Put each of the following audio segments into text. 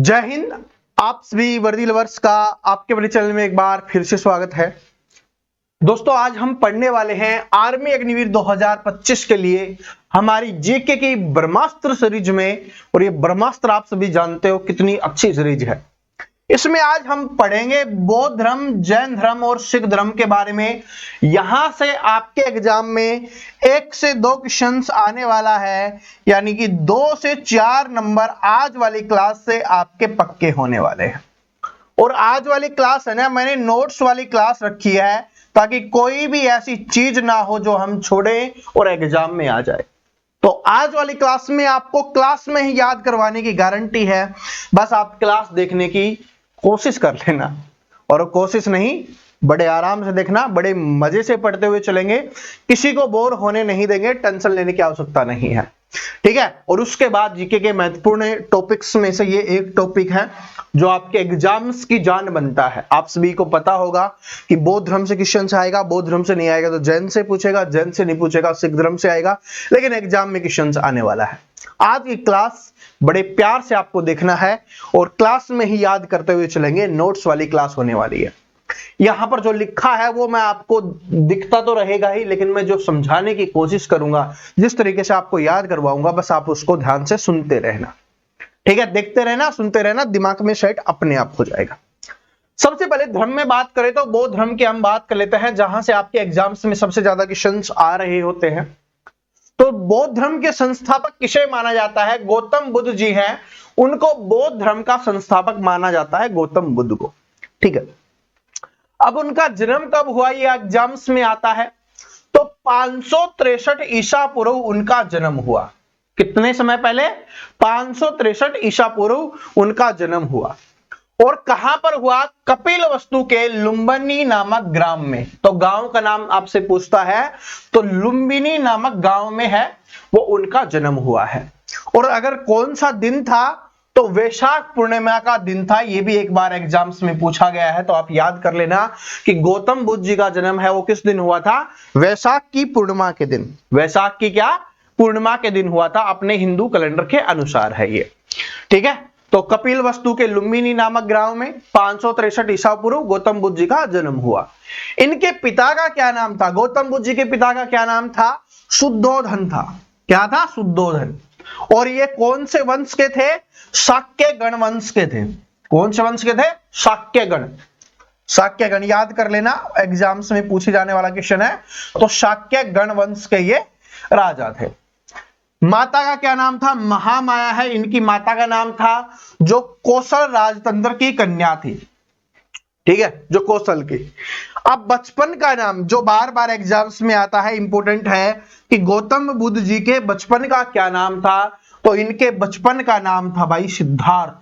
जय हिंद। आप सभी वर्दी लवर्स का आपके बड़े चैनल में एक बार फिर से स्वागत है। दोस्तों, आज हम पढ़ने वाले हैं आर्मी अग्निवीर 2025 के लिए हमारी जीके की ब्रह्मास्त्र सीरीज में। और ये ब्रह्मास्त्र आप सभी जानते हो कितनी अच्छी सीरीज है। इसमें आज हम पढ़ेंगे बौद्ध धर्म, जैन धर्म और सिख धर्म के बारे में। यहां से आपके एग्जाम में 1 से 2 क्वेश्चंस आने वाला है, यानी कि 2 से 4 नंबर आज वाली क्लास से आपके पक्के होने वाले हैं। और आज वाली क्लास है ना, मैंने नोट्स वाली क्लास रखी है ताकि कोई भी ऐसी चीज ना हो जो हम छोड़े और एग्जाम में आ जाए। तो आज वाली क्लास में आपको क्लास में ही याद करवाने की गारंटी है। बस आप क्लास देखने की कोशिश कर लेना, और कोशिश नहीं, बड़े आराम से देखना, बड़े मजे से पढ़ते हुए चलेंगे, किसी को बोर होने नहीं देंगे, टेंशन लेने की आवश्यकता नहीं है, ठीक है। और उसके बाद जीके के महत्वपूर्ण टॉपिक्स में से ये एक टॉपिक है जो आपके एग्जाम्स की जान बनता है। आप सभी को पता होगा कि बौद्ध धर्म से क्वेश्चन आएगा, बौद्ध धर्म से नहीं आएगा तो जैन से पूछेगा, जैन से नहीं पूछेगा सिख धर्म से आएगा, लेकिन एग्जाम में क्वेश्चन आने वाला है। आज की क्लास बड़े प्यार से आपको देखना है और क्लास में ही याद करते हुए चलेंगे। नोट्स वाली क्लास होने वाली है। यहां पर जो लिखा है वो मैं आपको दिखता तो रहेगा ही, लेकिन मैं जो समझाने की कोशिश करूंगा, जिस तरीके से आपको याद करवाऊंगा, बस आप उसको ध्यान से सुनते रहना, ठीक है। देखते रहना, सुनते रहना, दिमाग में सेट अपने आप हो जाएगा। सबसे पहले धर्म में बात करें तो बौद्ध धर्म की हम बात कर लेते हैं, जहां से आपके एग्जाम्स में सबसे ज्यादा क्वेश्चंस आ रहे होते हैं। तो बौद्ध धर्म के संस्थापक किसे माना जाता है? गौतम बुद्ध जी हैं, उनको बौद्ध धर्म का संस्थापक माना जाता है, गौतम बुद्ध को, ठीक है। अब उनका जन्म कब हुआ ये एग्जाम्स में आता है, तो 563 ईसा पूर्व उनका जन्म हुआ। कितने समय पहले? 563 ईसा पूर्व उनका जन्म हुआ। और कहां पर हुआ? कपिलवस्तु के लुम्बिनी नामक ग्राम में। तो गांव का नाम आपसे पूछता है तो लुम्बिनी नामक गांव में है, वो उनका जन्म हुआ है। और अगर कौन सा दिन था तो वैशाख पूर्णिमा का दिन था। ये भी एक बार एग्जाम्स में पूछा गया है, तो आप याद कर लेना कि गौतम बुद्ध जी का जन्म है वो किस दिन हुआ था? वैशाख की पूर्णिमा के दिन। वैशाख की क्या? पूर्णिमा के दिन हुआ था, अपने हिंदू कैलेंडर के अनुसार है ये, ठीक है। तो कपिलवस्तु के लुम्बिनी नामक ग्राम में 563 ईसा पूर्व गौतम बुद्ध जी का जन्म हुआ। इनके पिता का क्या नाम था? गौतम बुद्ध जी के पिता का क्या नाम था? शुद्धोधन था। क्या था? शुद्धोधन। और ये कौन से वंश के थे? शाक्य गण वंश के थे। कौन से वंश के थे? शाक्य गण। शाक्य गण याद कर लेना, एग्जाम्स में पूछे जाने वाला क्वेश्चन है। तो शाक्य गण वंश के ये राजा थे। माता का क्या नाम था? महामाया है इनकी माता का नाम था, जो कौशल राजतंत्र की कन्या थी, ठीक है, जो कौशल की। अब बचपन का नाम जो बार बार एग्जाम्स में आता है, इंपॉर्टेंट है कि गौतम बुद्ध जी के बचपन का क्या नाम था? तो इनके बचपन का नाम था भाई सिद्धार्थ।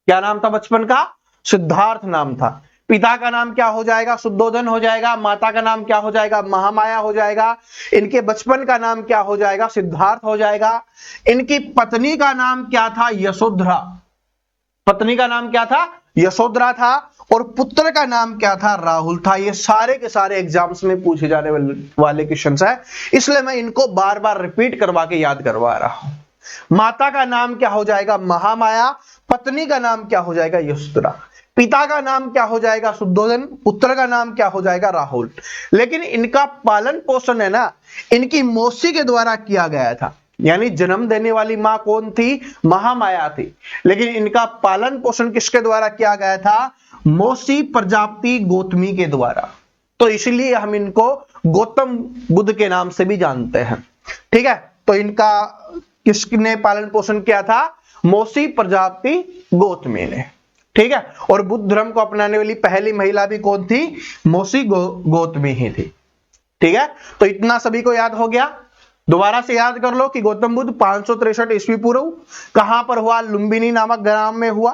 क्या नाम था बचपन का? सिद्धार्थ नाम था। पिता का नाम क्या हो जाएगा? शुद्धोधन हो जाएगा। माता का नाम क्या हो जाएगा? महामाया हो जाएगा। इनके बचपन का नाम क्या हो जाएगा? सिद्धार्थ हो जाएगा। इनकी पत्नी का नाम क्या था? यशोधरा। पत्नी का नाम क्या था? यशोधरा था। और पुत्र का नाम क्या था? राहुल था। ये सारे के सारे एग्जाम्स में पूछे जाने वाले क्वेश्चंस है, इसलिए मैं इनको बार बार रिपीट करवा के याद करवा रहा हूं। माता का नाम क्या हो जाएगा? महामाया। पत्नी का नाम क्या हो जाएगा? यशोधरा। पिता का नाम क्या हो जाएगा? शुद्धोधन। पुत्र का नाम क्या हो जाएगा? राहुल। लेकिन इनका पालन पोषण है ना, इनकी मौसी के द्वारा किया गया था। यानी जन्म देने वाली मां कौन थी? महामाया थी। लेकिन इनका पालन पोषण किसके द्वारा किया गया था? मौसी प्रजापति गौतमी के द्वारा। तो इसलिए हम इनको गौतम बुद्ध के नाम से भी जानते हैं, ठीक है। तो इनका किसने पालन पोषण किया था? मौसी प्रजापति गौतमी ने, ठीक है। और बुद्ध धर्म को अपनाने वाली पहली महिला भी कौन थी? मौसी गौतमी ही थी, ठीक है। तो इतना सभी को याद हो गया। दोबारा से याद कर लो कि गौतम बुद्ध 563 ईस्वी पूर्व कहां पर हुआ? लुम्बिनी नामक ग्राम में हुआ,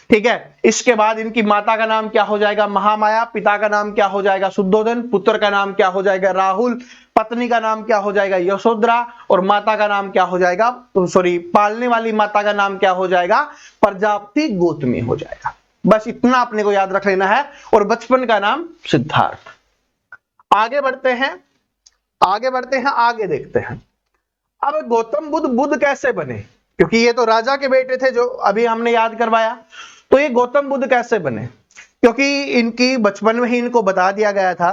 ठीक है। इसके बाद इनकी माता का नाम क्या हो जाएगा? महामाया। पिता का नाम क्या हो जाएगा? शुद्धोधन। पुत्र का नाम क्या हो जाएगा? राहुल। पत्नी का नाम क्या हो जाएगा? यशोधरा। और माता का नाम क्या हो जाएगा? पालने वाली माता का नाम क्या हो जाएगा? प्रजापति गौतमी हो जाएगा। बस इतना अपने को याद रख लेना है। और बचपन का नाम सिद्धार्थ। आगे बढ़ते हैं, आगे देखते हैं। अब गौतम बुद्ध कैसे बने? क्योंकि ये तो राजा के बेटे थे जो अभी हमने याद करवाया। तो ये गौतम बुद्ध कैसे बने? क्योंकि इनकी बचपन में ही इनको बता दिया गया था,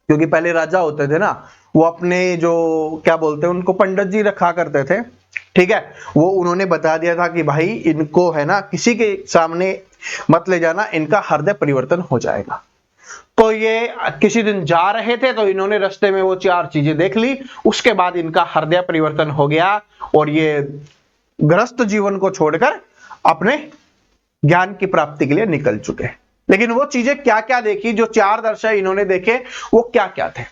क्योंकि पहले राजा होते थे ना, वो अपने जो क्या बोलते हैं उनको पंडित जी रखा करते थे, ठीक है, वो उन्होंने बता दिया था कि भाई इनको है ना किसी के सामने मत ले जाना, इनका हृदय परिवर्तन हो जाएगा। तो ये किसी दिन जा रहे थे तो इन्होंने रास्ते में वो 4 चीजें देख ली, उसके बाद इनका हृदय परिवर्तन हो गया और ये गृहस्थ जीवन को छोड़कर अपने ज्ञान की प्राप्ति के लिए निकल चुके। लेकिन वो चीजें क्या क्या देखी, जो 4 दर्शन इन्होंने देखे वो क्या क्या थे?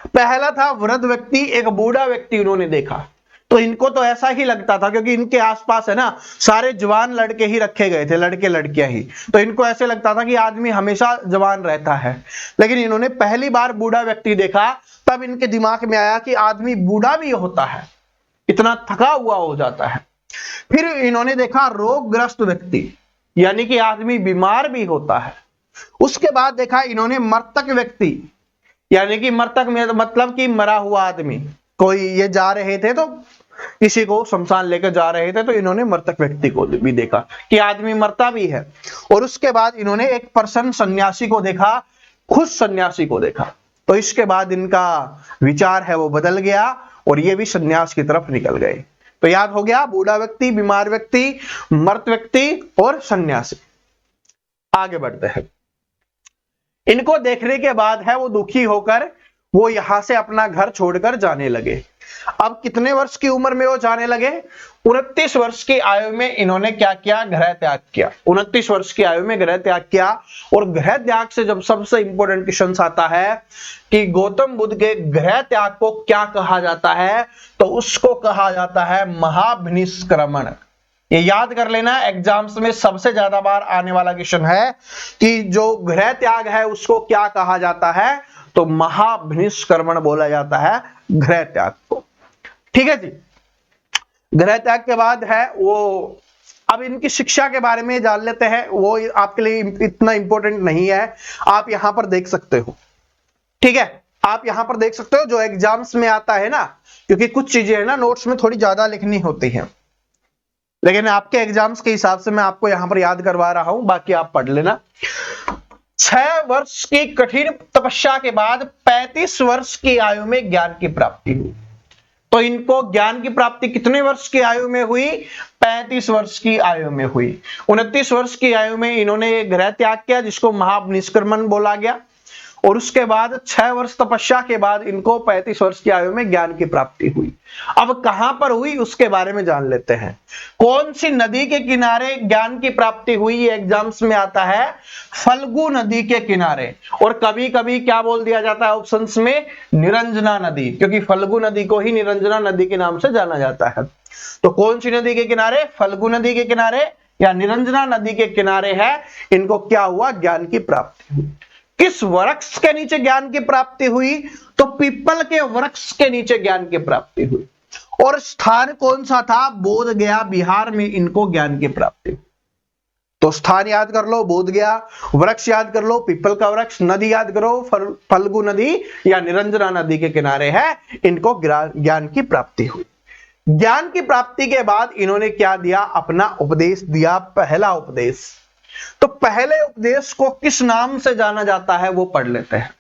पहला था वृद्ध व्यक्ति, एक बूढ़ा व्यक्ति उन्होंने देखा। तो इनको तो ऐसा ही लगता था, क्योंकि इनके आसपास है ना सारे जवान लड़के ही रखे गए थे, लड़के लड़कियां ही, तो इनको ऐसे लगता था कि आदमी हमेशा जवान रहता है। लेकिन इन्होंने पहली बार बूढ़ा व्यक्ति देखा, तब इनके दिमाग में आया कि आदमी बूढ़ा भी होता है, इतना थका हुआ हो जाता है। फिर इन्होंने देखा रोगग्रस्त व्यक्ति, यानी कि आदमी बीमार भी होता है। उसके बाद देखा इन्होंने मृतक व्यक्ति, यानी कि मृतक में मतलब कि मरा हुआ आदमी, कोई ये जा रहे थे तो किसी को शमशान लेकर जा रहे थे, तो इन्होंने मृतक व्यक्ति को भी देखा कि आदमी मरता भी है। और उसके बाद इन्होंने एक प्रसन्न सन्यासी को देखा, खुश सन्यासी को देखा। तो इसके बाद इनका विचार है वो बदल गया और ये भी सन्यास की तरफ निकल गए। तो याद हो गया, बूढ़ा व्यक्ति, बीमार व्यक्ति, मृत व्यक्ति और सन्यासी। आगे बढ़ते हैं। इनको देखने के बाद है वो दुखी होकर वो यहां से अपना घर छोड़कर जाने लगे। अब कितने वर्ष की उम्र में वो जाने लगे? 29 वर्ष की आयु में इन्होंने क्या किया? गृह त्याग किया। 29 वर्ष की आयु में गृह त्याग किया। और गृह त्याग से जब सबसे इंपॉर्टेंट क्वेश्चन आता है कि गौतम बुद्ध के गृह त्याग को क्या कहा जाता है, तो उसको कहा जाता है महाभिनिष्क्रमण। ये याद कर लेना, एग्जाम्स में सबसे ज्यादा बार आने वाला क्वेश्चन है कि जो गृह त्याग है उसको क्या कहा जाता है, तो महाभिनिष्क्रमण बोला जाता है गृह त्याग को। ठीक है जी। गृह त्याग के बाद है वो, अब इनकी शिक्षा के बारे में जान लेते हैं, वो आपके लिए इतना इंपॉर्टेंट नहीं है, आप यहां पर देख सकते हो। ठीक है, आप यहां पर देख सकते हो जो एग्जाम्स में आता है ना, क्योंकि कुछ चीजें है ना नोट्स में थोड़ी ज्यादा लिखनी होती हैं, लेकिन आपके एग्जाम्स के हिसाब से मैं आपको यहां पर याद करवा रहा हूं, बाकी आप पढ़ लेना। 6 वर्ष की कठिन तपस्या के बाद 35 वर्ष की आयु में ज्ञान की प्राप्ति हुई। तो इनको ज्ञान की प्राप्ति कितने वर्ष की आयु में हुई? 35 वर्ष की आयु में हुई। 29 वर्ष की आयु में इन्होंने गृह त्याग किया, जिसको महाभिनिष्क्रमण बोला गया। और उसके बाद 6 वर्ष तपस्या के बाद इनको 35 वर्ष की आयु में ज्ञान की प्राप्ति हुई। अब कहां पर हुई उसके बारे में जान लेते हैं। कौन सी नदी के किनारे ज्ञान की प्राप्ति हुई? ये एग्जाम्स में आता है, फल्गु नदी के किनारे। और कभी कभी क्या बोल दिया जाता है ऑप्शंस में? निरंजना नदी, क्योंकि फल्गु नदी को ही निरंजना नदी के नाम से जाना जाता है। तो कौन सी नदी के किनारे? फल्गु नदी के किनारे या निरंजना नदी के किनारे है इनको क्या हुआ? ज्ञान की प्राप्ति हुई। किस वृक्ष के नीचे ज्ञान की प्राप्ति हुई? तो पीपल के वृक्ष के नीचे ज्ञान की प्राप्ति हुई। और स्थान कौन सा था? बोध गया, बिहार में इनको ज्ञान की प्राप्ति हुई। तो स्थान याद कर लो, बोध गया, वृक्ष याद कर लो, पीपल का वृक्ष, नदी याद करो, फल्गु नदी या निरंजना नदी के किनारे है, इनको ज्ञान की प्राप्ति हुई। ज्ञान की प्राप्ति के बाद इन्होंने क्या दिया? अपना उपदेश दिया, पहला उपदेश। तो पहले उपदेश को किस नाम से जाना जाता है वो पढ़ लेते हैं।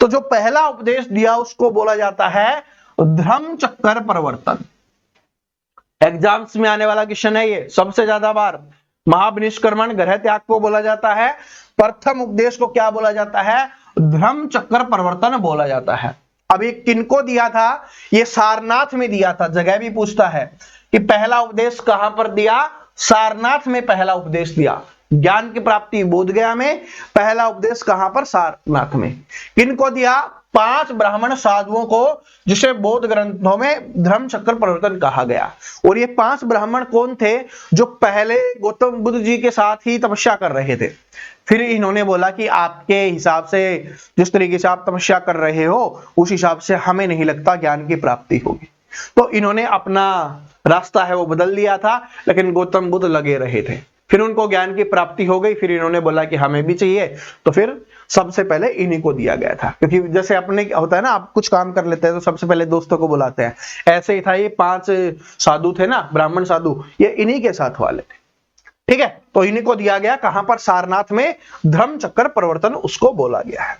तो जो पहला उपदेश दिया उसको बोला जाता है धर्म चक्कर परिवर्तन। एग्जाम्स में आने वाला क्वेश्चन है ये सबसे ज्यादा बार। महाभिनिष्क्रमण गृह त्याग को बोला जाता है, प्रथम उपदेश को क्या बोला जाता है? धर्म चक्कर परिवर्तन बोला जाता है। अब ये किनको दिया था? ये सारनाथ में दिया था। जगह भी पूछता है कि पहला उपदेश कहां पर दिया? सारनाथ में पहला उपदेश दिया। ज्ञान की प्राप्ति बोधगया में, पहला उपदेश कहां पर? सारनाथ में। किनको दिया? 5 ब्राह्मण साधुओं को, जिसे बौद्ध ग्रंथों में धर्म चक्र परिवर्तन कहा गया। और ये 5 ब्राह्मण कौन थे? जो पहले गौतम बुद्ध जी के साथ ही तपस्या कर रहे थे। फिर इन्होंने बोला कि आपके हिसाब से जिस तरीके से आप तपस्या कर रहे हो उस हिसाब से हमें नहीं लगता ज्ञान की प्राप्ति होगी। तो इन्होंने अपना रास्ता है वो बदल लिया था, लेकिन गौतम बुद्ध लगे रहे थे। फिर उनको ज्ञान की प्राप्ति हो गई, फिर इन्होंने बोला कि हमें भी चाहिए, तो फिर सबसे पहले इन्हीं को दिया गया था। क्योंकि जैसे अपने होता है ना, आप कुछ काम कर लेते हैं तो सबसे पहले दोस्तों को बुलाते हैं, ऐसे ही था। ये 5 साधु थे ना, ब्राह्मण साधु, ये इन्हीं के साथ वाले थे। ठीक है, तो इन्हीं को दिया गया। कहां पर? सारनाथ में धर्म चक्र प्रवर्तन उसको बोला गया है।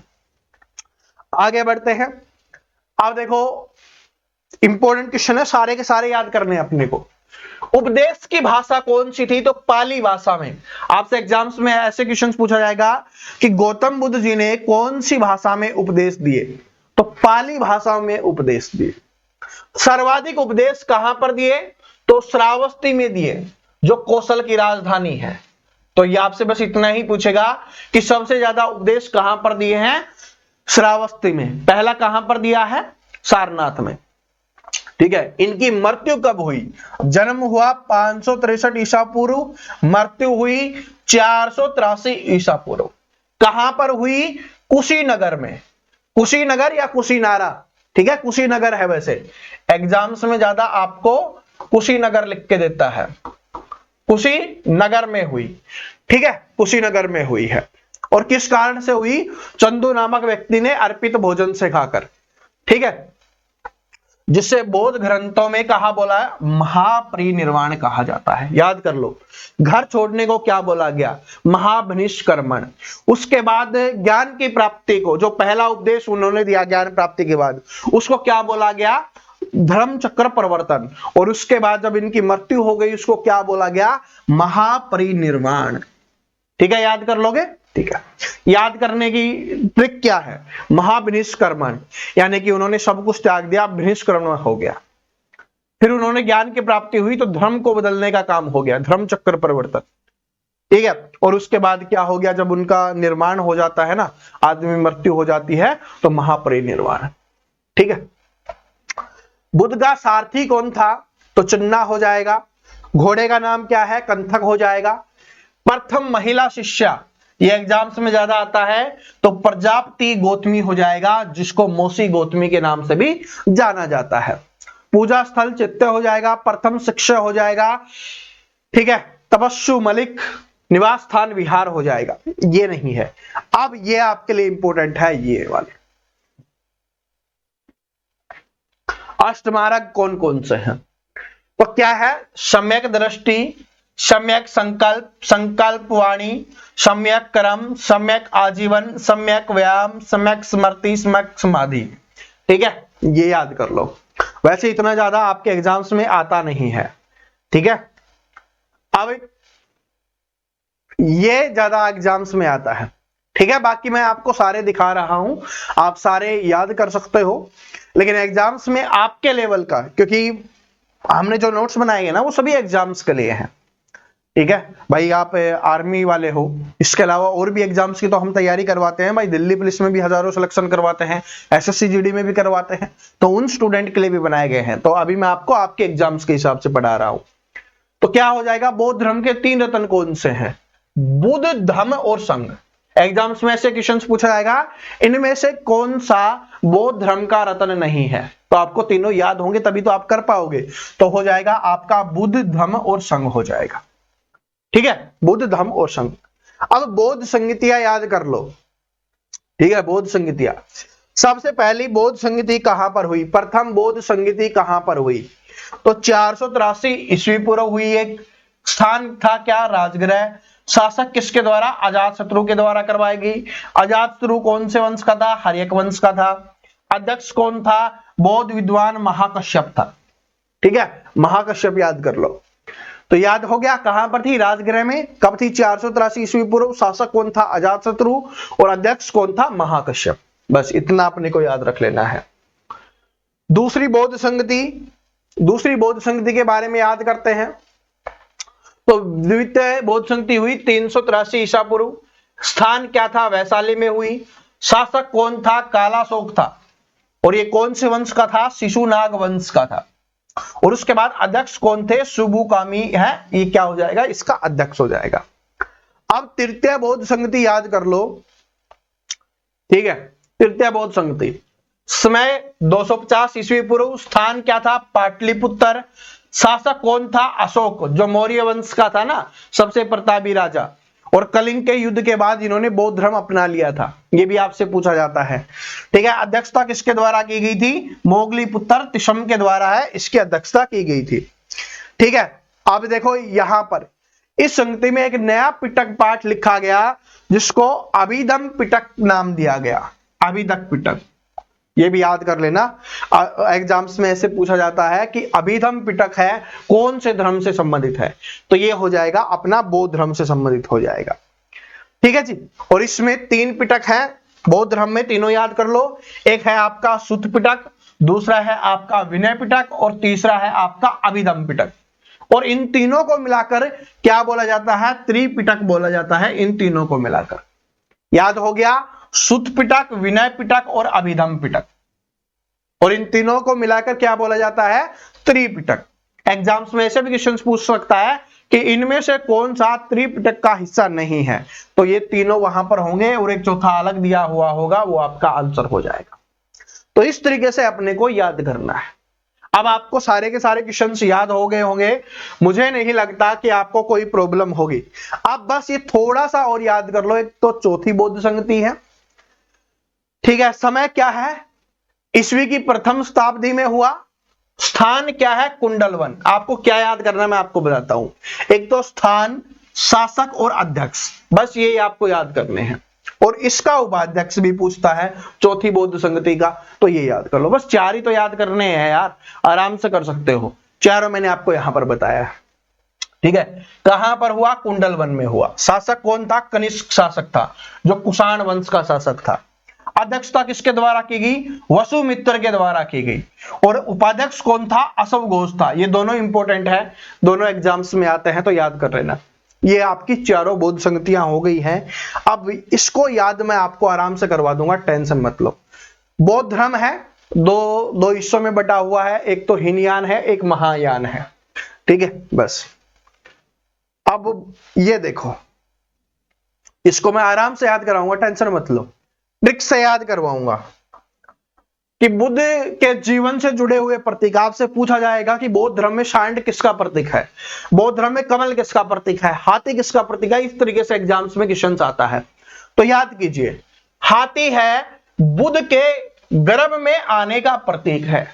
आगे बढ़ते हैं। अब देखो इंपॉर्टेंट क्वेश्चन है, सारे के सारे याद करने हैं अपने को। उपदेश की भाषा कौन सी थी? तो पाली भाषा में। आपसे एग्जाम्स में ऐसे क्वेश्चंस पूछा जाएगा कि गौतम बुद्ध जी ने कौन सी भाषा में उपदेश दिए? तो पाली भाषा में उपदेश दिए। सर्वाधिक उपदेश कहां पर दिए? तो श्रावस्ती में दिए, जो कौशल की राजधानी है। तो ये आपसे बस इतना ही पूछेगा कि सबसे ज्यादा उपदेश कहां पर दिए हैं? श्रावस्ती में। पहला कहां पर दिया है? सारनाथ में। ठीक है, इनकी मृत्यु कब हुई? जन्म हुआ 563 ईसा पूर्व, मृत्यु हुई 483 ईसा पूर्व। कहां पर हुई? कुशीनगर में। कुशीनगर या कुशीनारा, ठीक है, कुशीनगर है। वैसे एग्जाम्स में ज्यादा आपको कुशीनगर लिख के देता है। कुशीनगर में हुई, ठीक है, कुशीनगर में हुई है। और किस कारण से हुई? चंदू नामक व्यक्ति ने अर्पित भोजन से खाकर, ठीक है, जिससे बौद्ध ग्रंथों में कहा बोला है? महापरिनिर्वाण कहा जाता है। याद कर लो। घर छोड़ने को क्या बोला गया? महाभिनिष्क्रमण। उसके बाद ज्ञान की प्राप्ति को, जो पहला उपदेश उन्होंने दिया ज्ञान प्राप्ति के बाद, उसको क्या बोला गया? धर्म चक्र प्रवर्तन। और उसके बाद जब इनकी मृत्यु हो गई, उसको क्या बोला गया? महापरिनिर्वाण। ठीक है, याद कर लोगे? ठीक है। याद करने की ट्रिक क्या है? महाभिनिष्क्रमण, यानी कि उन्होंने सब कुछ त्याग दिया, विनिष्क्रमण हो गया। फिर उन्होंने ज्ञान की प्राप्ति हुई तो धर्म को बदलने का काम हो गया, धर्म चक्र परिवर्तन। ठीक है, और उसके बाद क्या हो गया? जब उनका निर्माण हो जाता है ना, आदमी मृत्यु हो जाती है, तो महापरिनिर्वाण। ठीक है। बुद्ध का सारथी कौन था? तो चन्ना हो जाएगा। घोड़े का नाम क्या है? कंथक हो जाएगा। प्रथम महिला शिष्या, ये एग्जाम्स में ज्यादा आता है, तो प्रजापति गौतमी हो जाएगा, जिसको मौसी गौतमी के नाम से भी जाना जाता है। पूजा स्थल चित्त हो जाएगा। प्रथम शिक्षा हो जाएगा। ठीक है, तपस्सु मलिक, निवास स्थान विहार हो जाएगा। ये नहीं है। अब ये आपके लिए इंपॉर्टेंट है, ये वाले अष्टमार्ग कौन कौन से हैं? तो क्या है? सम्यक दृष्टि, सम्यक संकल्प, संकल्प वाणी, सम्यक कर्म, सम्यक आजीवन, सम्यक व्यायाम, सम्यक स्मृति, सम्यक समाधि। ठीक है, ये याद कर लो। वैसे इतना ज्यादा आपके एग्जाम्स में आता नहीं है। ठीक है, अब ये ज्यादा एग्जाम्स में आता है। ठीक है, बाकी मैं आपको सारे दिखा रहा हूं, आप सारे याद कर सकते हो, लेकिन एग्जाम्स में आपके लेवल का, क्योंकि हमने जो नोट्स बनाए हैं ना, वो सभी एग्जाम्स के लिए हैं। ठीक है भाई, आप आर्मी वाले हो, इसके अलावा और भी एग्जाम्स की तो हम तैयारी करवाते हैं भाई। दिल्ली पुलिस में भी हजारों सिलेक्शन करवाते हैं, एसएससी जीडी में भी करवाते हैं, तो उन स्टूडेंट के लिए भी बनाए गए हैं। तो अभी मैं आपको आपके एग्जाम्स के हिसाब से पढ़ा रहा हूं। तो क्या हो जाएगा? बौद्ध धर्म के 3 रत्न कौन से हैं? बुद्ध, धम्म और संघ। एग्जाम्स में ऐसे क्वेश्चंस पूछा जाएगा, इनमें से कौन सा बौद्ध धर्म का रत्न नहीं है? तो आपको तीनों याद होंगे, तभी तो आप कर पाओगे। तो हो जाएगा आपका बुद्ध, धम्म और संघ हो जाएगा। ठीक है, बुद्ध, धम्म और संघ। अब बौद्ध संगतियां याद कर लो। ठीक है, बौद्ध संगतियां। सबसे पहली बौद्ध संगति कहां पर हुई? प्रथम बौद्ध संगति कहां पर हुई? तो 483 ईस्वी पूर्व हुई। एक स्थान था क्या? राजगृह। शासक किसके द्वारा? अजातशत्रु के द्वारा करवाई गई। अजातशत्रु कौन से वंश का था? हर्यक वंश का था। अध्यक्ष कौन था? बौद्ध विद्वान महाकश्यप था। ठीक है, महाकश्यप याद कर लो। तो याद हो गया कहां पर थी? राजगृह में। कब थी? 483 ईस्वी पूर्व। शासक कौन था? अजातशत्रु। और अध्यक्ष कौन था? महाकश्यप। बस इतना अपने को याद रख लेना है। दूसरी बौद्ध संगति के बारे में याद करते हैं। तो द्वितीय बौद्ध संगति हुई 383 ईसा पूर्व। स्थान क्या था? वैशाली में हुई। शासक कौन था? कालाशोक था। और ये कौन से वंश का था? शिशुनाग वंश का था। और उसके बाद अध्यक्ष कौन थे? सुबुकामी है। ये क्या हो जाएगा? इसका अध्यक्ष हो जाएगा। अब तृतीय बौद्ध संगति याद कर लो। ठीक है, तृतीय बौद्ध संगति समय 250 ईस्वी पूर्व। स्थान क्या था? पाटलिपुत्र। शासक कौन था? अशोक, जो मौर्य वंश का था ना, सबसे प्रतापी राजा। और कलिंग के युद्ध के बाद इन्होंने बौद्ध धर्म अपना लिया था, ये भी आपसे पूछा जाता है। ठीक है, अध्यक्षता किसके द्वारा की गई थी? मोगली पुत्र तिशम के द्वारा है इसकी अध्यक्षता की गई थी। ठीक है, अब देखो यहां पर इस संगति में एक नया पिटक पाठ लिखा गया जिसको अभिधम पिटक नाम दिया गया। अभिधक पिटक, ये भी याद कर लेना, एग्जाम्स में ऐसे पूछा जाता है कि अभिधम पिटक है कौन से धर्म से संबंधित है, तो ये हो जाएगा अपना बौद्ध धर्म से संबंधित हो जाएगा। ठीक है जी, और इसमें 3 पिटक हैं बौद्ध धर्म में, तीनों याद कर लो। एक है आपका सुत्त पिटक, दूसरा है आपका विनय पिटक और तीसरा है आपका अभिधम पिटक। और इन तीनों को मिलाकर क्या बोला जाता है? त्रिपिटक बोला जाता है। इन तीनों को मिलाकर याद हो गया, सुत्त पिटक, विनय पिटक और अभिधम पिटक। और इन तीनों को मिलाकर क्या बोला जाता है? त्रिपिटक। एग्जाम्स में ऐसे भी क्वेश्चन पूछ सकता है कि इनमें से कौन सा त्रिपिटक का हिस्सा नहीं है, तो ये तीनों वहां पर होंगे और एक चौथा अलग दिया हुआ होगा, वो आपका आंसर हो जाएगा। तो इस तरीके से अपने को याद करना है। अब आपको सारे के सारे क्वेश्चंस याद हो गए होंगे, मुझे नहीं लगता कि आपको कोई प्रॉब्लम होगी। अब बस ये थोड़ा सा और याद कर लो, एक तो चौथी बौद्ध संगति है। ठीक है, समय क्या है? ईस्वी की प्रथम शताब्दी में हुआ। स्थान क्या है? कुंडलवन। आपको क्या याद करना है मैं आपको बताता हूं। एक तो स्थान, शासक और अध्यक्ष, बस ये आपको याद करने हैं। और इसका उपाध्यक्ष भी पूछता है चौथी बौद्ध संगति का, तो ये याद कर लो। बस 4 ही तो याद करने हैं यार, आराम से कर सकते हो। चारों मैंने आपको यहां पर बताया है। ठीक है, कहां पर हुआ? कुंडलवन में हुआ। शासक कौन था? कनिष्क शासक था, जो कुषाण वंश का शासक था। अध्यक्षता किसके द्वारा की गई? वसुमित्र के द्वारा की गई। और उपाध्यक्ष कौन था? अशोक घोष था। ये दोनों इंपॉर्टेंट है, दोनों एग्जाम्स में आते हैं, तो याद कर लेना। ये आपकी चारों बौद्ध संगतियां हो गई हैं। अब इसको याद मैं आपको आराम से करवा दूंगा, टेंशन मत लो। बौद्ध धर्म है, दो हिस्सों में बटा हुआ है, एक तो हीनयान है, एक महायान है। ठीक है, बस अब ये देखो, इसको मैं आराम से याद कराऊंगा, टेंशन मत लो। ट्रिक से याद करवाऊंगा कि बुद्ध के जीवन से जुड़े हुए प्रतीक। आपसे पूछा जाएगा कि बौद्ध धर्म में सांड किसका प्रतीक है, बौद्ध धर्म में कमल किसका प्रतीक है, हाथी किसका प्रतीक है। इस तरीके से एग्जाम्स में क्वेश्चन आता है, तो याद कीजिए। हाथी है बुद्ध के गर्भ में आने का प्रतीक है,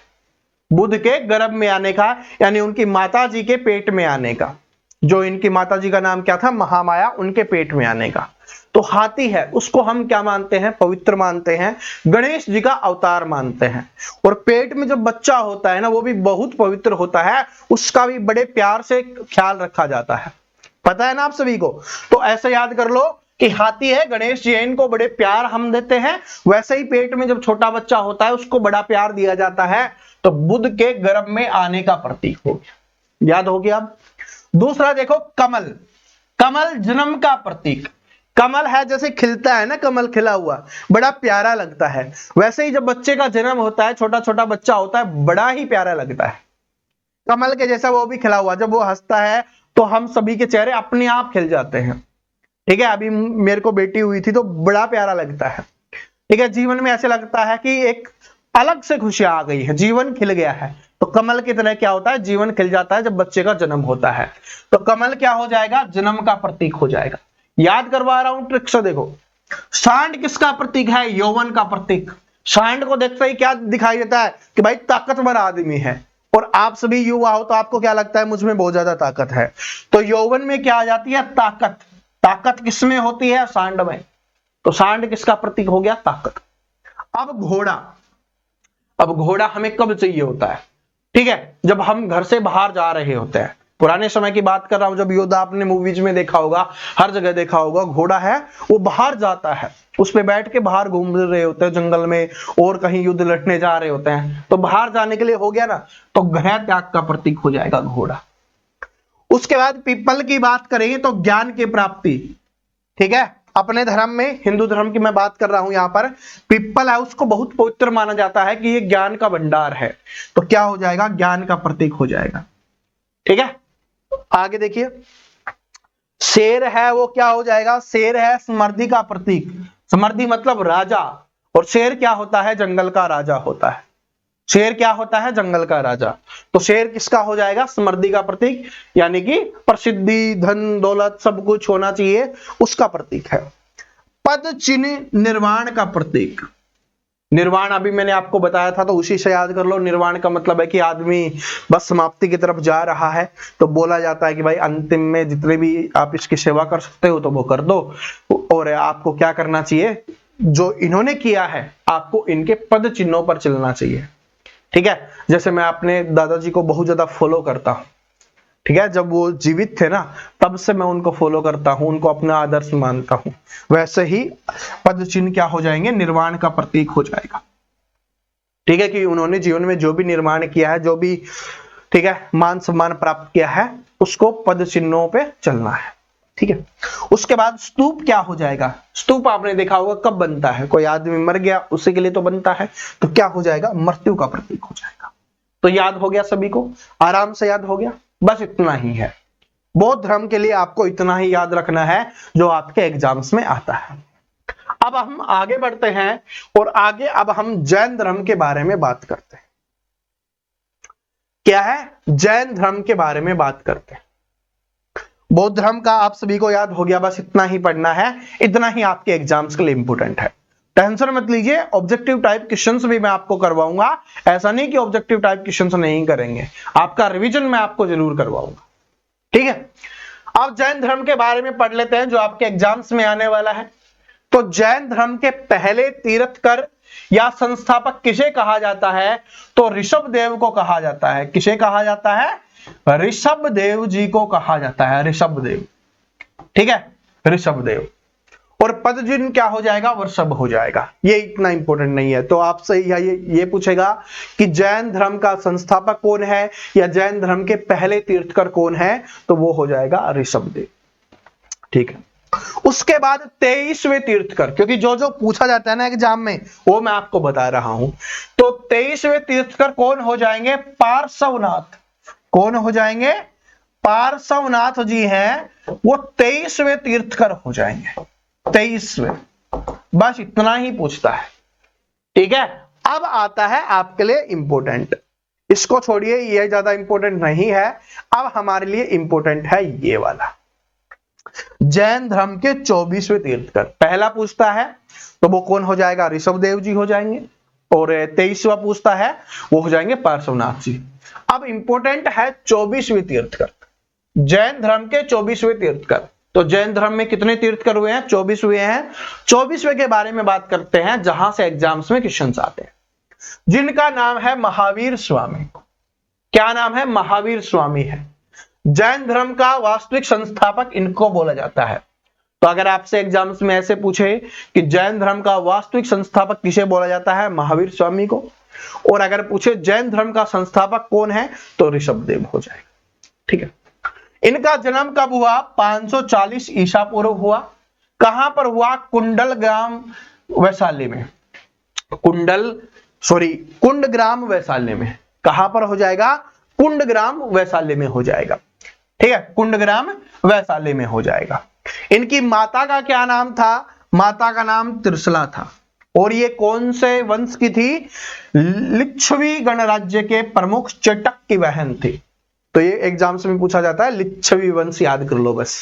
बुद्ध के गर्भ में आने का, यानी उनकी माता जी के पेट में आने का। जो इनकी माता जी का नाम क्या था? महामाया, उनके पेट में आने का। तो हाथी है, उसको हम क्या मानते हैं? पवित्र मानते हैं, गणेश जी का अवतार मानते हैं। और पेट में जब बच्चा होता है ना, वो भी बहुत पवित्र होता है, उसका भी बड़े प्यार से ख्याल रखा जाता है, पता है ना आप सभी को। तो ऐसे याद कर लो कि हाथी है, गणेश जी, इनको बड़े प्यार हम देते हैं। वैसे ही पेट में जब छोटा बच्चा होता है, उसको बड़ा प्यार दिया जाता है, तो बुद्ध के गर्भ में आने का प्रतीक हो गया। याद हो गया। अब दूसरा देखो, कमल। कमल जन्म का प्रतीक। कमल है, जैसे खिलता है ना, कमल खिला हुआ, बड़ा प्यारा लगता है। वैसे ही जब बच्चे का जन्म होता है, छोटा छोटा बच्चा होता है, बड़ा ही प्यारा लगता है, कमल के जैसा वो भी खिला हुआ। जब वो हंसता है तो हम सभी के चेहरे अपने आप खिल जाते हैं। ठीक है, अभी मेरे को बेटी हुई थी तो बड़ा प्यारा लगता है। ठीक है, जीवन में ऐसे लगता है कि एक अलग से खुशियां आ गई है, जीवन खिल गया है। तो कमल की तरह क्या होता है? जीवन खिल जाता है जब बच्चे का जन्म होता है। तो कमल क्या हो जाएगा? जन्म का प्रतीक हो जाएगा। याद करवा रहा हूं ट्रिक से, देखो। सांड किसका प्रतीक है? यौवन का प्रतीक। सांड को देखते ही क्या दिखाई देता है? कि भाई ताकतवर आदमी है। और आप सभी युवा हो तो आपको क्या लगता है? मुझ में बहुत ज्यादा ताकत है। तो यौवन में क्या आ जाती है? ताकत। ताकत किसमें होती है? सांड में। तो सांड किसका प्रतीक हो गया? ताकत। अब घोड़ा। अब घोड़ा हमें कब चाहिए होता है? ठीक है, जब हम घर से बाहर जा रहे होते हैं। पुराने समय की बात कर रहा हूं, जब योद्धा आपने मूवीज में देखा होगा, हर जगह देखा होगा, घोड़ा है वो बाहर जाता है, उस पे बैठ के बाहर घूम रहे होते हैं जंगल में, और कहीं युद्ध लड़ने जा रहे होते हैं। तो बाहर जाने के लिए हो गया ना, तो गृह त्याग का प्रतीक हो जाएगा घोड़ा। उसके बाद पीपल की बात करेंगे तो ज्ञान की प्राप्ति। ठीक है, अपने धर्म में, हिंदू धर्म की मैं बात कर रहा हूं, यहां पर पीपल है, उसको बहुत पवित्र माना जाता है कि ये ज्ञान का भंडार है। तो क्या हो जाएगा? ज्ञान का प्रतीक हो जाएगा। ठीक है, आगे देखिए। शेर है, वो क्या हो जाएगा? शेर है समृद्धि का प्रतीक। समृद्धि मतलब राजा, और शेर क्या होता है? जंगल का राजा होता है। शेर क्या होता है? जंगल का राजा। तो शेर किसका हो जाएगा? समृद्धि का प्रतीक, यानी कि प्रसिद्धि, धन दौलत सब कुछ होना चाहिए, उसका प्रतीक है। पद चिन्ह निर्वाण का प्रतीक। निर्वाण अभी मैंने आपको बताया था, तो उसी से याद कर लो। निर्वाण का मतलब है कि आदमी बस समाप्ति की तरफ जा रहा है, तो बोला जाता है कि भाई अंतिम में जितने भी आप इसकी सेवा कर सकते हो तो वो कर दो, और आपको क्या करना चाहिए? जो इन्होंने किया है आपको इनके पद चिन्हों पर चलना चाहिए। ठीक है, जैसे मैं अपने दादाजी को बहुत ज्यादा फॉलो करता हूं। ठीक है, जब वो जीवित थे ना, तब से मैं उनको फॉलो करता हूं, उनको अपना आदर्श मानता हूं। वैसे ही पद चिन्ह क्या हो जाएंगे? निर्वाण का प्रतीक हो जाएगा। ठीक है, कि उन्होंने जीवन में जो भी निर्माण किया है, जो भी ठीक है मान सम्मान प्राप्त किया है, उसको पद चिन्हों पे चलना है। ठीक है, उसके बाद स्तूप क्या हो जाएगा? स्तूप आपने देखा होगा कब बनता है? कोई आदमी मर गया उसी के लिए तो बनता है, तो क्या हो जाएगा? मृत्यु का प्रतीक हो जाएगा। तो याद हो गया सभी को? आराम से याद हो गया? बस इतना ही है। बौद्ध धर्म के लिए आपको इतना ही याद रखना है जो आपके एग्जाम्स में आता है। अब हम आगे बढ़ते हैं, और आगे अब हम जैन धर्म के बारे में बात करते हैं। क्या है? जैन धर्म के बारे में बात करते हैं। बौद्ध धर्म का आप सभी को याद हो गया, बस इतना ही पढ़ना है, इतना ही आपके एग्जाम्स के लिए इंपोर्टेंट है। टेंशन मत लीजिए, ऑब्जेक्टिव टाइप क्वेश्चंस भी मैं आपको करवाऊंगा। ऐसा नहीं कि ऑब्जेक्टिव टाइप क्वेश्चंस नहीं करेंगे, आपका रिवीजन मैं आपको जरूर करवाऊंगा। ठीक है, अब जैन धर्म के बारे में पढ़ लेते हैं जो आपके एग्जाम्स में आने वाला है। तो जैन धर्म के पहले तीर्थकर या संस्थापक किसे कहा जाता है? तो ऋषभदेव को कहा जाता है। किसे कहा जाता है? ऋषभदेव जी को कहा जाता है, ऋषभदेव। ठीक है, ऋषभदेव। और पद चिन्ह क्या हो जाएगा? वृषभ हो जाएगा। ये इतना इंपॉर्टेंट नहीं है। तो आपसे ये पूछेगा कि जैन धर्म का संस्थापक कौन है या जैन धर्म के पहले तीर्थकर कौन है, तो वो हो जाएगा ऋषभदेव। ठीक है, उसके बाद 23वें तीर्थकर, क्योंकि जो जो पूछा जाता है ना एग्जाम में वो मैं आपको बता रहा हूं। तो 23वें तीर्थकर कौन हो जाएंगे? पार्श्वनाथ। कौन हो जाएंगे? पार्श्वनाथ जी हैं, वो 23वें तीर्थकर हो जाएंगे। 23वें, बस इतना ही पूछता है। ठीक है, अब आता है आपके लिए इंपॉर्टेंट। इसको छोड़िए, ये ज्यादा इंपॉर्टेंट नहीं है। अब हमारे लिए इंपॉर्टेंट है ये वाला, जैन धर्म के 24वें तीर्थकर। पहला पूछता है तो वो कौन हो जाएगा? ऋषभदेव जी हो जाएंगे। और 23वां पूछता है वो हो जाएंगे पार्श्वनाथ जी। अब इंपॉर्टेंट है 24वें तीर्थकर, जैन धर्म के 24वें तीर्थकर। तो जैन धर्म में कितने तीर्थकर हुए हैं? 24 हुए हैं। 24वें के बारे में बात करते हैं, जहां से एग्जाम्स में क्वेश्चंस आते हैं, जिनका नाम है महावीर स्वामी। क्या नाम है? महावीर स्वामी है। जैन धर्म का वास्तविक संस्थापक इनको बोला जाता है। तो अगर आपसे एग्जाम्स में ऐसे पूछे कि जैन धर्म का वास्तविक संस्थापक किसे बोला जाता है? महावीर स्वामी को। और अगर पूछे जैन धर्म का संस्थापक कौन है, तो ऋषभदेव हो जाएगा। ठीक है, इनका जन्म कब हुआ? 540 ईसा पूर्व हुआ। कहां पर हुआ? कुंडल ग्राम वैशाली में। कुंडग्राम वैशाली में। कहां पर हो जाएगा? कुंडग्राम वैशाली में हो जाएगा। ठीक है, कुंडग्राम वैशाली में हो जाएगा। इनकी माता का क्या नाम था? माता का नाम त्रिशला था। और ये कौन से वंश की थी? लिच्छवी गणराज्य के प्रमुख चेटक की बहन थी। तो ये एग्जाम्स में पूछा जाता है, लिच्छवी वंश याद कर लो बस।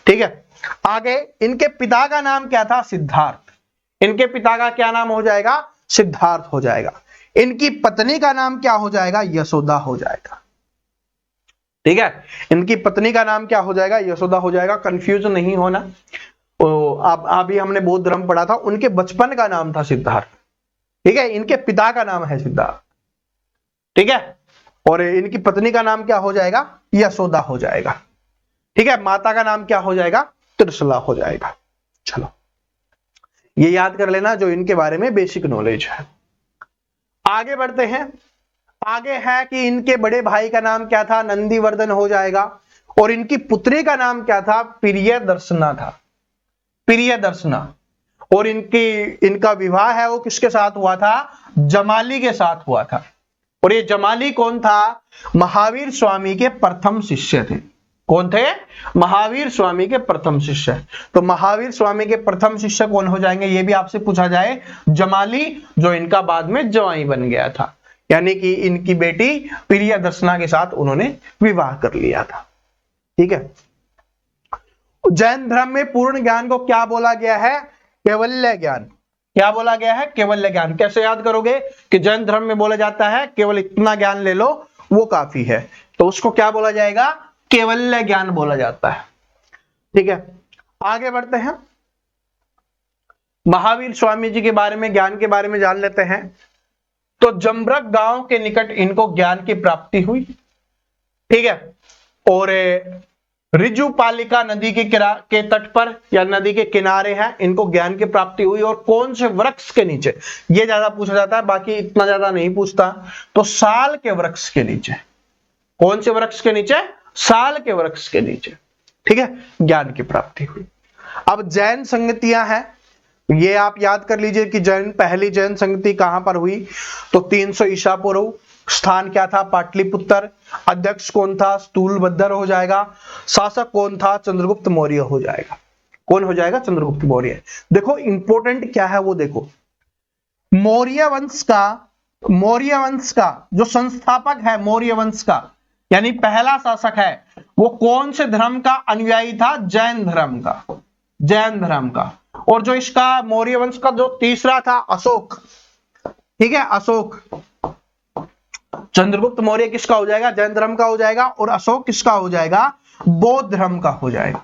ठीक है, आगे इनके पिता का नाम क्या था? सिद्धार्थ। इनके पिता का क्या नाम हो जाएगा? सिद्धार्थ हो जाएगा। इनकी पत्नी का नाम क्या हो जाएगा? यशोदा हो जाएगा। ठीक है, इनकी पत्नी का नाम क्या हो जाएगा? यशोदा हो जाएगा। कंफ्यूज नहीं होना। अब अभी हमने बौद्ध धर्म पढ़ा था, उनके बचपन का नाम था सिद्धार्थ। ठीक है, इनके पिता का नाम है सिद्धार्थ। ठीक है, और इनकी पत्नी का नाम क्या हो जाएगा? यशोदा हो जाएगा। ठीक है, माता का नाम क्या हो जाएगा? त्रिशला हो जाएगा। चलो, ये याद कर लेना जो इनके बारे में बेसिक नॉलेज है। आगे बढ़ते हैं। आगे है कि इनके बड़े भाई का नाम क्या था? नंदीवर्धन हो जाएगा। और इनकी पुत्री का नाम क्या था? प्रियदर्शना था। प्रियदर्शना। और इनका विवाह है वो किसके साथ हुआ था? जमाली के साथ हुआ था। और ये जमाली कौन था? महावीर स्वामी के प्रथम शिष्य थे। कौन थे? महावीर स्वामी के प्रथम शिष्य। तो महावीर स्वामी के प्रथम शिष्य कौन हो जाएंगे? ये भी आपसे पूछा जाए। जमाली, जो इनका बाद में जवाई बन गया था। यानी कि इनकी बेटी प्रियदर्शना के साथ उन्होंने विवाह कर लिया था। ठीक है। जैन धर्म में पूर्ण ज्ञान को क्या बोला गया है? कैवल्य ज्ञान। क्या बोला गया है? कैवल्य ज्ञान। कैसे याद करोगे कि जैन धर्म में बोला जाता है केवल इतना ज्ञान ले लो वो काफी है, तो उसको क्या बोला जाएगा? कैवल्य ज्ञान बोला जाता है। ठीक है, आगे बढ़ते हैं। महावीर स्वामी जी के बारे में, ज्ञान के बारे में जान लेते हैं। तो जमरक गांव के निकट इनको ज्ञान की प्राप्ति हुई। ठीक है, और ऋजुपालिका नदी के तट पर या नदी के किनारे है, इनको ज्ञान की प्राप्ति हुई। और कौन से वृक्ष के नीचे, ये ज्यादा पूछा जाता है, बाकी इतना ज्यादा नहीं पूछता। तो साल के वृक्ष के नीचे। कौन से वृक्ष के नीचे? साल के वृक्ष के नीचे। ठीक है, ज्ञान की प्राप्ति हुई। अब जैन संगतियां हैं, ये आप याद कर लीजिए कि पहली जैन संगति कहां पर हुई? तो 300 ईसा पूर्व। स्थान क्या था? पाटलिपुत्र। अध्यक्ष कौन था? स्थूलभद्र हो जाएगा। शासक कौन था? चंद्रगुप्त मौर्य हो जाएगा। कौन हो जाएगा? चंद्रगुप्त मौर्य। देखो इंपॉर्टेंट क्या है वो देखो, मौर्य वंश का जो संस्थापक है, मौर्य वंश का यानी पहला शासक है, वो कौन से धर्म का अनुयायी था? जैन धर्म का। जैन धर्म का। और जो इसका मौर्य वंश का जो तीसरा था, अशोक। ठीक है, अशोक। चंद्रगुप्त मौर्य किसका हो जाएगा? जैन धर्म का हो जाएगा। और अशोक किसका हो जाएगा? बौद्ध धर्म का हो जाएगा।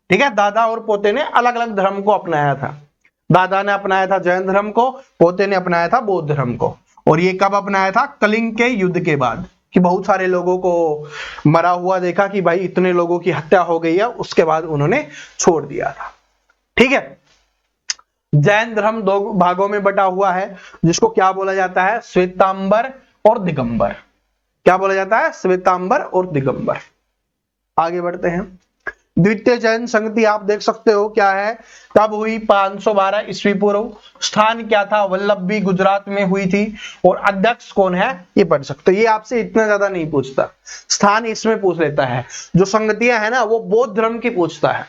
ठीक है, दादा और पोते ने अलग अलग धर्म को अपनाया था। दादा ने अपनाया था जैन धर्म को, पोते ने अपनाया था बौद्ध धर्म को। और ये कब अपनाया था? कलिंग के युद्ध के बाद, कि बहुत सारे लोगों को मरा हुआ देखा कि भाई इतने लोगों की हत्या हो गई है, उसके बाद उन्होंने छोड़ दिया था। ठीक है, जैन धर्म दो भागों में बटा हुआ है, जिसको क्या बोला जाता है? श्वेतांबर और दिगंबर। क्या बोला जाता है? श्वेतांबर और दिगंबर। आगे बढ़ते हैं। द्वितीय जैन संगति आप देख सकते हो क्या है, कब हुई? 512 ईस्वी पूर्व। स्थान क्या था? वल्लभी, गुजरात में हुई थी। और अध्यक्ष कौन है? ये पढ़ सकते हो। ये आपसे इतना ज्यादा नहीं पूछता, स्थान इसमें पूछ लेता है। जो संगतियां है ना, वो बौद्ध धर्म की पूछता है।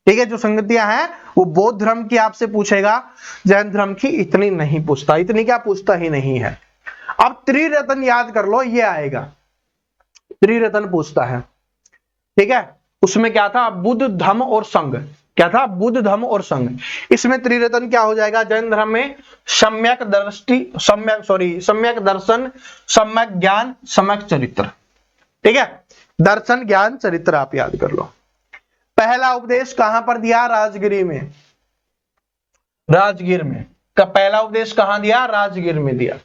ठीक है, जो संगतियां हैं वो बौद्ध धर्म की आपसे पूछेगा, जैन धर्म की इतनी नहीं पूछता। इतनी क्या पूछता ही नहीं है। अब त्रिरत्न याद कर लो, ये आएगा। त्रिरत्न पूछता है। ठीक है, उसमें क्या था? बुद्ध, धम्म और संघ। क्या था? बुद्ध, धम्म और संघ। इसमें त्रिरत्न क्या हो जाएगा? जैन धर्म में सम्यक दर्शन, सम्यक ज्ञान, सम्यक चरित्र। ठीक है, दर्शन, ज्ञान, चरित्र आप याद कर लो। पहला उपदेश कहां पर दिया? राजगिरी में। राजगीर में का पहला उपदेश कहां दिया? राजगीर में दिया।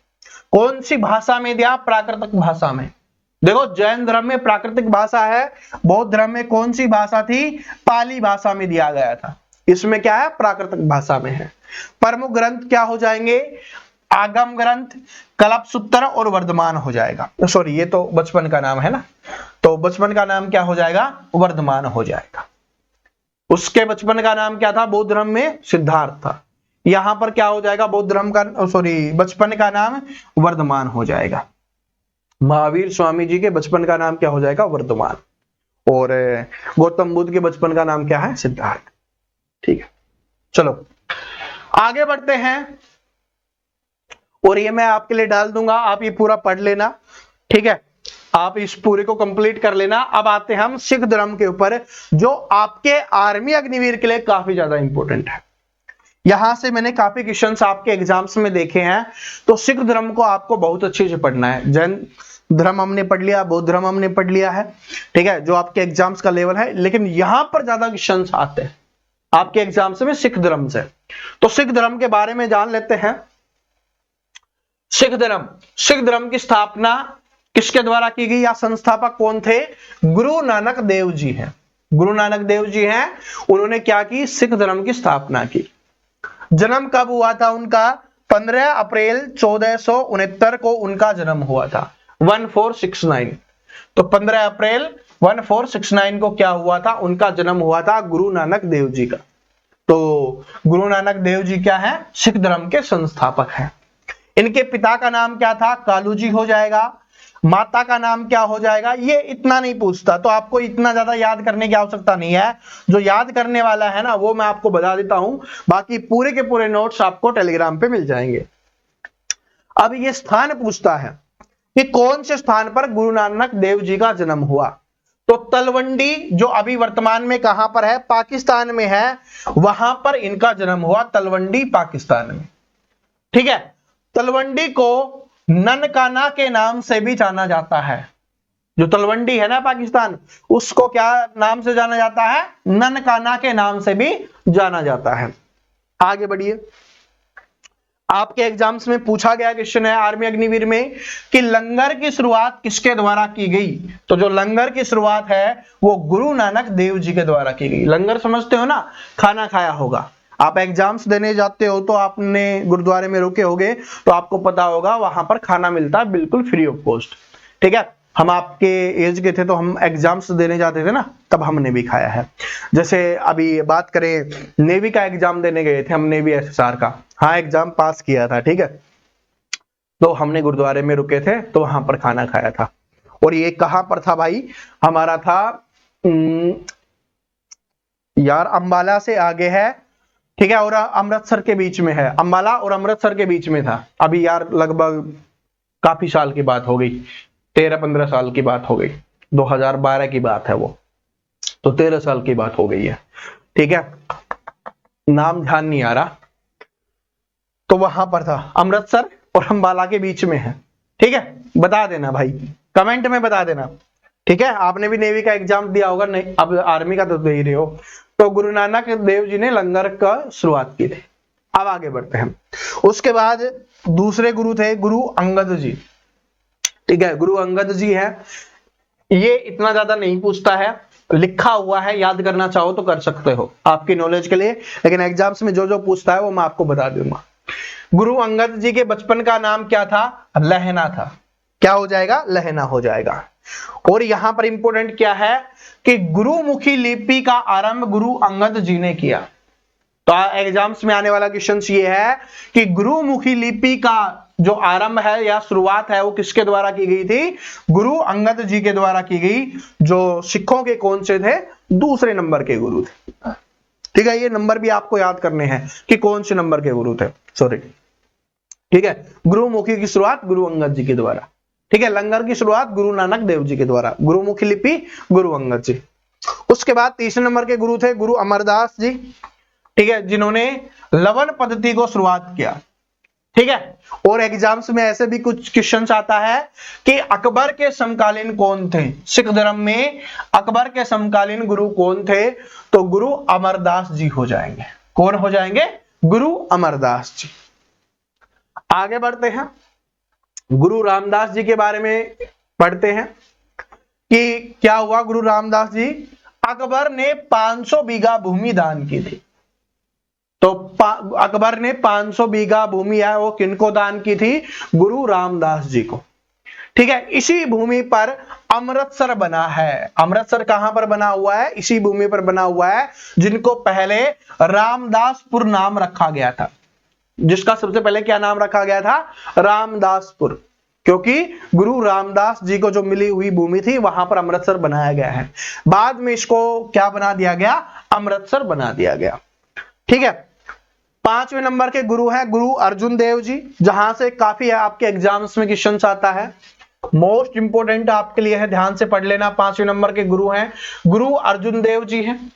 कौन सी भाषा में दिया? प्राकृतिक भाषा में। देखो, जैन धर्म में प्राकृतिक भाषा है, बौद्ध धर्म में कौन सी भाषा थी? पाली भाषा में दिया गया था। इसमें क्या है? प्राकृतिक भाषा में है। प्रमुख ग्रंथ क्या हो जाएंगे? आगम ग्रंथ, कल्पसूत्र और वर्धमान हो जाएगा। सॉरी, ये तो बचपन का नाम है ना, तो बचपन का नाम क्या हो जाएगा? वर्धमान हो जाएगा। उसके बचपन का नाम क्या था? बौद्ध धर्म में सिद्धार्थ था। यहां पर क्या हो जाएगा? बौद्ध धर्म का बचपन का नाम वर्धमान हो जाएगा। महावीर स्वामी जी के बचपन का नाम क्या हो जाएगा? वर्धमान। और गौतम बुद्ध के बचपन का नाम क्या है? सिद्धार्थ। ठीक है, चलो आगे बढ़ते हैं। और ये मैं आपके लिए डाल दूंगा, आप ये पूरा पढ़ लेना। ठीक है, आप इस पूरे को कंप्लीट कर लेना। अब आते हैं हम सिख धर्म के ऊपर, जो आपके आर्मी अग्निवीर के लिए काफी ज्यादा इंपॉर्टेंट है। यहां से मैंने काफी क्वेश्चंस आपके एग्जाम्स में देखे हैं, तो सिख धर्म को आपको बहुत अच्छे से पढ़ना है। जैन धर्म हमने पढ़ लिया, बौद्ध धर्म हमने पढ़ लिया है। ठीक है, जो आपके एग्जाम्स का लेवल है, लेकिन यहां पर ज्यादा क्वेश्चंस आते हैं आपके एग्जाम्स में सिख धर्म से। तो सिख धर्म के बारे में जान लेते हैं। सिख धर्म की स्थापना किसके द्वारा की गई, या संस्थापक कौन थे? गुरु नानक देव जी हैं। गुरु नानक देव जी हैं, उन्होंने क्या की? सिख धर्म की स्थापना की। जन्म कब हुआ था उनका? 15 अप्रैल 1469 को उनका जन्म हुआ था, 1469। तो 15 अप्रैल 1469 को क्या हुआ था? उनका जन्म हुआ था, गुरु नानक देव जी का। तो गुरु नानक देव जी क्या है? सिख धर्म के संस्थापक हैं। इनके पिता का नाम क्या था? कालू जी हो जाएगा। माता का नाम क्या हो जाएगा? ये इतना नहीं पूछता, तो आपको इतना ज्यादा याद करने की आवश्यकता नहीं है। जो याद करने वाला है ना, वो मैं आपको बता देता हूं। बाकी पूरे के पूरे नोट्स आपको टेलीग्राम पे मिल जाएंगे। अब ये स्थान पूछता है कि कौन से स्थान पर गुरु नानक देव जी का जन्म हुआ। तो तलवंडी जो अभी वर्तमान में कहां पर है, पाकिस्तान में है, वहां पर इनका जन्म हुआ, तलवंडी पाकिस्तान में। ठीक है, तलवंडी को ननकाना के नाम से भी जाना जाता है। जो तलवंडी है ना पाकिस्तान, उसको क्या नाम से जाना जाता है, ननकाना के नाम से भी जाना जाता है। आगे बढ़िए, आपके एग्जाम्स में पूछा गया क्वेश्चन है आर्मी अग्निवीर में कि लंगर की शुरुआत किसके द्वारा की गई। तो जो लंगर की शुरुआत है वो गुरु नानक देव जी के द्वारा की गई। लंगर समझते हो ना, खाना खाया होगा। आप एग्जाम्स देने जाते हो तो आपने गुरुद्वारे में रुके होगे, तो आपको पता होगा वहां पर खाना मिलता है बिल्कुल फ्री ऑफ कॉस्ट। ठीक है, हम आपके एज के थे तो हम एग्जाम्स देने जाते थे ना, तब हमने भी खाया है। जैसे अभी बात करें, नेवी का एग्जाम देने गए थे हम, नेवी एसएसआर का, हाँ एग्जाम पास किया था। ठीक है, तो हमने गुरुद्वारे में रुके थे तो वहां पर खाना खाया था। और ये कहां पर था भाई, हमारा था यार अंबाला से आगे है। ठीक है, और अमृतसर के बीच में है, अंबाला और अमृतसर के बीच में था। अभी यार लगभग काफी साल की बात हो गई, 13-15 साल की बात हो गई, 2012 की बात है वो, तो 13 साल की बात हो गई है। ठीक है, नाम ध्यान नहीं आ रहा। तो वहां पर था, अमृतसर और अंबाला के बीच में है। ठीक है, बता देना भाई, कमेंट में बता देना। ठीक है, आपने भी नेवी का एग्जाम दिया होगा, नहीं अब आर्मी का तो दे ही रहे हो। तो गुरु नानक देव जी ने लंगर का शुरुआत की थी। अब आगे बढ़ते हैं। उसके बाद दूसरे गुरु थे गुरु अंगद जी। ठीक है, गुरु अंगद जी है, ये इतना ज्यादा नहीं पूछता है, लिखा हुआ है, याद करना चाहो तो कर सकते हो आपकी नॉलेज के लिए, लेकिन एग्जाम्स में जो जो पूछता है वो मैं आपको बता दूंगा। गुरु अंगद जी के बचपन का नाम क्या था, लहना था। क्या हो जाएगा, लहना हो जाएगा। और यहां पर इंपॉर्टेंट क्या है कि गुरुमुखी लिपि का आरंभ गुरु अंगद जी ने किया। तो एग्जाम्स में आने वाला क्वेश्चन ये है कि गुरुमुखी लिपि का जो आरंभ है या शुरुआत है वो किसके द्वारा की गई थी, गुरु अंगद जी के द्वारा की गई, जो सिखों के कौन से थे, दूसरे नंबर के गुरु थे। ठीक है, ये नंबर भी आपको याद करने हैं कि कौन से नंबर के गुरु थे, सॉरी। ठीक है, गुरुमुखी की शुरुआत गुरु अंगद जी के द्वारा। ठीक है, लंगर की शुरुआत गुरु नानक देव जी के द्वारा, गुरुमुखी लिपि गुरु अंगद जी। उसके बाद तीसरे नंबर के गुरु थे गुरु अमरदास जी। ठीक है, जिन्होंने लवन पद्धति को शुरुआत किया। ठीक है, और एग्जाम्स में ऐसे भी कुछ क्वेश्चंस आता है कि अकबर के समकालीन कौन थे, सिख धर्म में अकबर के समकालीन गुरु कौन थे, तो गुरु अमरदास जी हो जाएंगे। कौन हो जाएंगे, गुरु अमरदास जी। आगे बढ़ते हैं, गुरु रामदास जी के बारे में पढ़ते हैं कि क्या हुआ। गुरु रामदास जी, अकबर ने 500 बीघा भूमि दान की थी। तो अकबर ने 500 बीघा भूमि है वो किनको दान की थी, गुरु रामदास जी को। ठीक है, इसी भूमि पर अमृतसर बना है। अमृतसर कहां पर बना हुआ है, इसी भूमि पर बना हुआ है, जिनको पहले रामदासपुर नाम रखा गया था। जिसका सबसे पहले क्या नाम रखा गया था, रामदासपुर, क्योंकि गुरु रामदास जी को जो मिली हुई भूमि थी वहां पर अमृतसर बनाया गया है। बाद में इसको क्या बना दिया गया, अमृतसर बना दिया गया। ठीक है, 5वें नंबर के गुरु हैं गुरु अर्जुन देव जी, जहां से काफी है आपके एग्जाम्स में क्वेश्चन आता है, मोस्ट इंपोर्टेंट आपके लिए है, ध्यान से पढ़ लेना। 5वें नंबर के गुरु हैं गुरु अर्जुन देव जी हैं।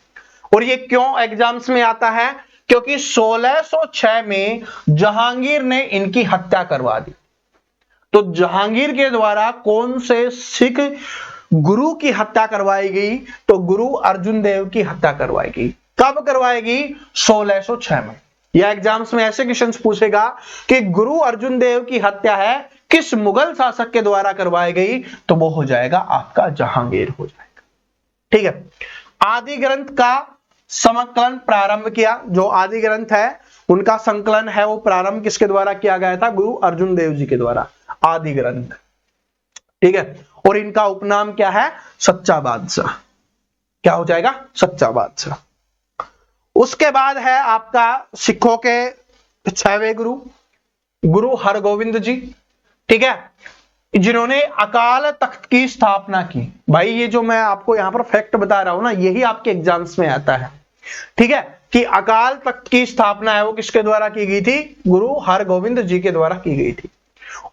और ये क्यों एग्जाम्स में आता है, क्योंकि 1606 में जहांगीर ने इनकी हत्या करवा दी। तो जहांगीर के द्वारा कौन से सिख गुरु की हत्या करवाई गई, तो गुरु अर्जुन देव की हत्या करवाई गई। कब करवाएगी, 1606 में। यह एग्जाम्स में ऐसे क्वेश्चन पूछेगा कि गुरु अर्जुन देव की हत्या है किस मुगल शासक के द्वारा करवाई गई, तो वो हो जाएगा आपका जहांगीर हो जाएगा। ठीक है, आदि ग्रंथ का संकलन प्रारंभ किया। जो आदि ग्रंथ है उनका संकलन है वो प्रारंभ किसके द्वारा किया गया था, गुरु अर्जुन देव जी के द्वारा, आदि ग्रंथ। ठीक है, और इनका उपनाम क्या है, सच्चा बादशाह। क्या हो जाएगा, सच्चा बादशाह। उसके बाद है आपका सिखों के 6वें गुरु गुरु हरगोविंद जी। ठीक है, जिन्होंने अकाल तख्त की स्थापना की। भाई ये जो मैं आपको यहां पर फैक्ट बता रहा हूं ना, यही आपके एग्जाम्स में आता है। ठीक है, कि अकाल तख्त की स्थापना है वो किसके द्वारा की गई थी, गुरु हरगोविंद जी के द्वारा की गई थी।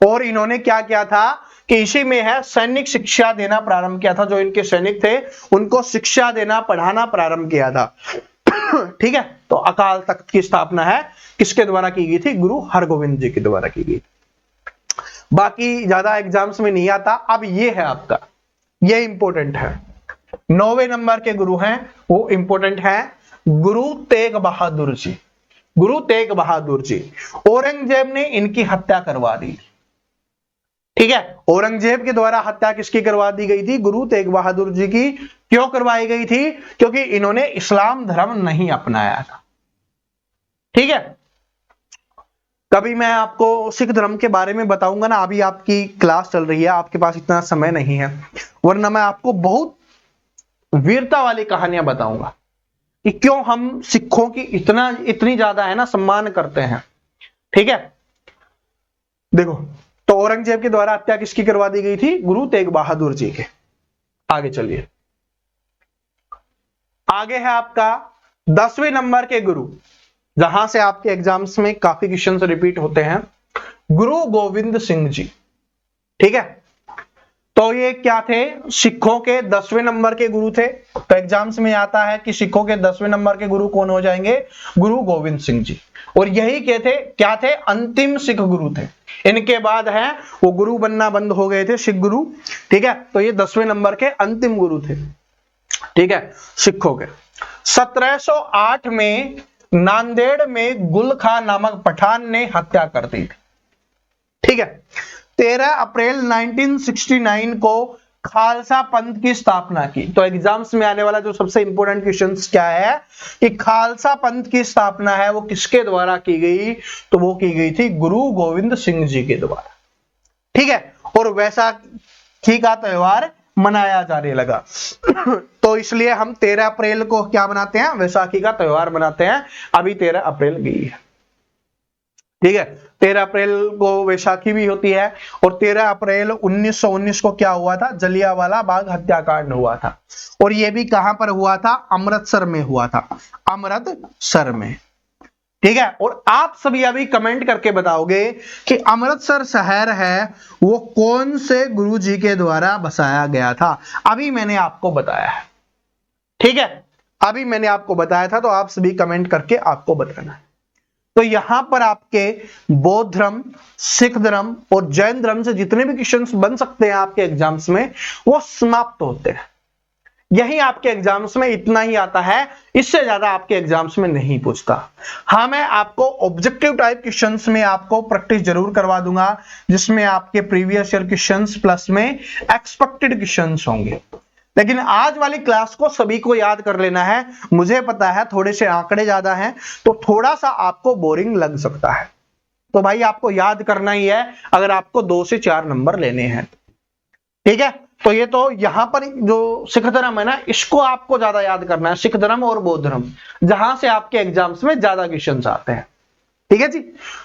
और इन्होंने क्या किया था कि इसी में है सैनिक शिक्षा देना प्रारंभ किया था। जो इनके सैनिक थे उनको शिक्षा देना, पढ़ाना प्रारंभ किया था। ठीक है, तो अकाल तख्त की स्थापना है किसके द्वारा की गई थी? गुरु हरगोविंद जी के द्वारा की गई। बाकी ज्यादा एग्जाम्स में नहीं आता। अब ये है आपका, ये इंपॉर्टेंट है, 9वें नंबर के गुरु हैं वो इंपॉर्टेंट है, गुरु तेग बहादुर जी। गुरु तेग बहादुर जी, औरंगजेब ने इनकी हत्या करवा दी। ठीक है, औरंगजेब के द्वारा हत्या किसकी करवा दी गई थी? गुरु तेग बहादुर जी की। क्यों करवाई गई थी? क्योंकि इन्होंने इस्लाम धर्म नहीं अपनाया था। ठीक है, कभी मैं आपको सिख धर्म के बारे में बताऊंगा ना, अभी आपकी क्लास चल रही है, आपके पास इतना समय नहीं है, वरना मैं आपको बहुत वीरता वाली कहानियां बताऊंगा कि क्यों हम सिखों की इतनी ज्यादा है ना सम्मान करते हैं। ठीक है, देखो, तो औरंगजेब के द्वारा हत्या किसकी करवा दी गई थी? गुरु तेग बहादुर जी के। आगे चलिए, आगे है आपका 10वें नंबर के गुरु, जहां से आपके एग्जाम्स में काफी क्वेश्चंस रिपीट होते हैं, गुरु गोविंद सिंह जी। ठीक है, तो ये क्या थे? सिखों के 10वें नंबर के गुरु थे। तो एग्जाम्स में आता है कि सिखों के 10वें नंबर के गुरु कौन हो जाएंगे? गुरु गोविंद सिंह जी। और यही क्या थे? अंतिम सिख गुरु थे। इनके बाद है वो गुरु बनना बंद हो गए थे, सिख गुरु। ठीक है, तो ये 10वें नंबर के अंतिम गुरु थे। ठीक है, सिखों के 1708 में नांदेड़ में गुल खां नामक पठान ने हत्या कर दी थी। ठीक है, 13 अप्रैल 1969 को खालसा पंथ की स्थापना की। तो एग्जाम्स में आने वाला जो सबसे इंपॉर्टेंट क्वेश्चन क्या है कि खालसा पंथ की स्थापना है वो किसके द्वारा की गई? तो वो की गई थी गुरु गोविंद सिंह जी के द्वारा। ठीक है, और वैसाखी का त्योहार मनाया जाने लगा। तो इसलिए हम 13 अप्रैल को क्या मनाते हैं? वैसाखी का त्योहार मनाते हैं। अभी 13 अप्रैल गई है। ठीक है, 13 अप्रैल को वैसाखी भी होती है। और 13 अप्रैल 1919 को क्या हुआ था? जलियांवाला बाग हत्याकांड हुआ था। और यह भी कहां पर हुआ था? अमृतसर में हुआ था, अमृतसर में। ठीक है, और आप सभी अभी कमेंट करके बताओगे कि अमृतसर शहर है वो कौन से गुरु जी के द्वारा बसाया गया था? अभी मैंने आपको बताया है। ठीक है, अभी मैंने आपको बताया था, तो आप सभी कमेंट करके आपको बताना है। तो यहां पर आपके बौद्ध धर्म, सिख धर्म और जैन धर्म से जितने भी क्वेश्चंस बन सकते हैं आपके एग्जाम्स में, वो समाप्त होते हैं। यही आपके एग्जाम्स में इतना ही आता है, इससे ज्यादा आपके एग्जाम्स में नहीं पूछता। हाँ, मैं आपको ऑब्जेक्टिव टाइप क्वेश्चंस में आपको प्रैक्टिस जरूर करवा दूंगा, जिसमें आपके प्रीवियस ईयर क्वेश्चंस प्लस में एक्सपेक्टेड क्वेश्चंस होंगे। लेकिन आज वाली क्लास को सभी को याद कर लेना है। मुझे पता है थोड़े से आंकड़े ज्यादा हैं, तो थोड़ा सा आपको बोरिंग लग सकता है। तो भाई आपको याद करना ही है अगर आपको 2 से 4 नंबर लेने हैं। ठीक है, तो ये तो यहां पर जो सिख धर्म है ना, इसको आपको ज्यादा याद करना है, सिख धर्म और बौद्ध धर्म, जहां से आपके एग्जाम्स में ज्यादा क्वेश्चंस आते हैं। ठीक है जी,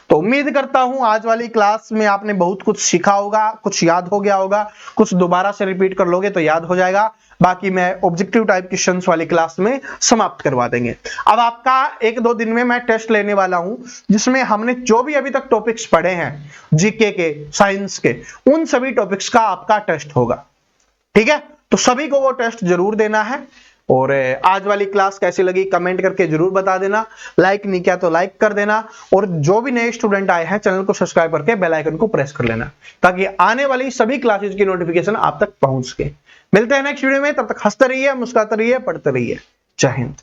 तो उम्मीद करता हूं आज वाली क्लास में आपने बहुत कुछ सीखा होगा, कुछ याद हो गया होगा, कुछ दोबारा से रिपीट कर लोगे तो याद हो जाएगा। बाकी मैं ऑब्जेक्टिव टाइप क्वेश्चंस वाली क्लास में समाप्त करवा देंगे। अब आपका 1-2 दिन में मैं टेस्ट लेने वाला हूं, जिसमें हमने जो भी अभी तक टॉपिक्स पढ़े हैं जीके के, साइंस के, उन सभी टॉपिक्स का आपका टेस्ट होगा। ठीक है, तो सभी को वो टेस्ट जरूर देना है। और आज वाली क्लास कैसी लगी कमेंट करके जरूर बता देना। लाइक नहीं किया तो लाइक कर देना, और जो भी नए स्टूडेंट आए हैं चैनल को सब्सक्राइब करके बेल आइकन को प्रेस कर लेना, ताकि आने वाली सभी क्लासेस की नोटिफिकेशन आप तक पहुंच सके। मिलते हैं नेक्स्ट वीडियो में, तब तक हंसते रहिए, मुस्कुराते रहिए, पढ़ते रहिए। जय हिंद।